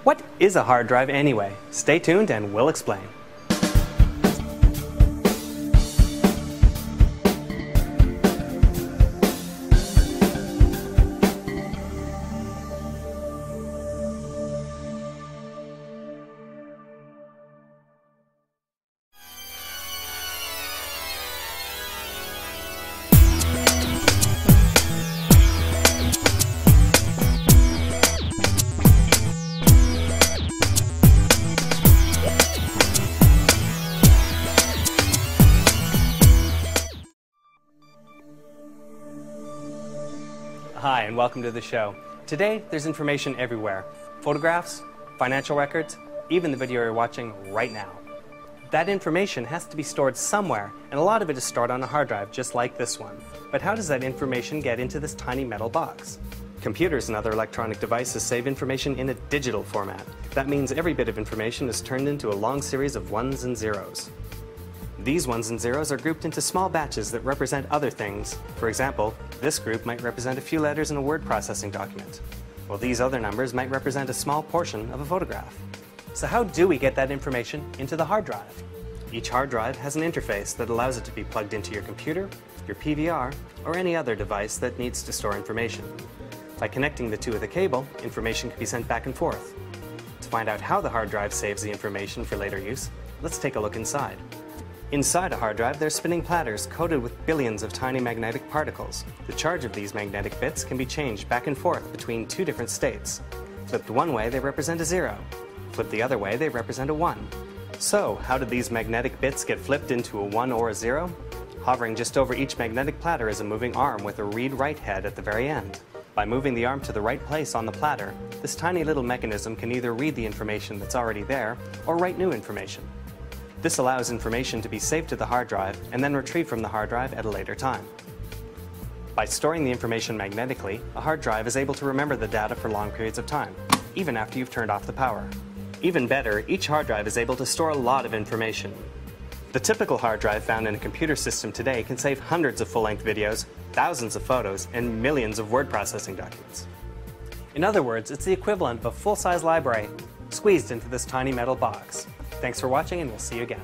What is a hard drive anyway? Stay tuned and we'll explain. Hi, and welcome to the show. Today, there's information everywhere. Photographs, financial records, even the video you're watching right now. That information has to be stored somewhere, and a lot of it is stored on a hard drive, just like this one. But how does that information get into this tiny metal box? Computers and other electronic devices save information in a digital format. That means every bit of information is turned into a long series of ones and zeros. These ones and zeros are grouped into small batches that represent other things. For example, this group might represent a few letters in a word processing document, while these other numbers might represent a small portion of a photograph. So how do we get that information into the hard drive? Each hard drive has an interface that allows it to be plugged into your computer, your PVR, or any other device that needs to store information. By connecting the two with a cable, information can be sent back and forth. To find out how the hard drive saves the information for later use, let's take a look inside. Inside a hard drive, there's spinning platters coated with billions of tiny magnetic particles. The charge of these magnetic bits can be changed back and forth between two different states. Flipped one way, they represent a 0. Flipped the other way, they represent a 1. So, how did these magnetic bits get flipped into a 1 or a 0? Hovering just over each magnetic platter is a moving arm with a read-write head at the very end. By moving the arm to the right place on the platter, this tiny little mechanism can either read the information that's already there or write new information. This allows information to be saved to the hard drive and then retrieved from the hard drive at a later time. By storing the information magnetically, a hard drive is able to remember the data for long periods of time, even after you've turned off the power. Even better, each hard drive is able to store a lot of information. The typical hard drive found in a computer system today can save hundreds of full-length videos, thousands of photos, and millions of word processing documents. In other words, it's the equivalent of a full-size library squeezed into this tiny metal box. Thanks for watching, and we'll see you again.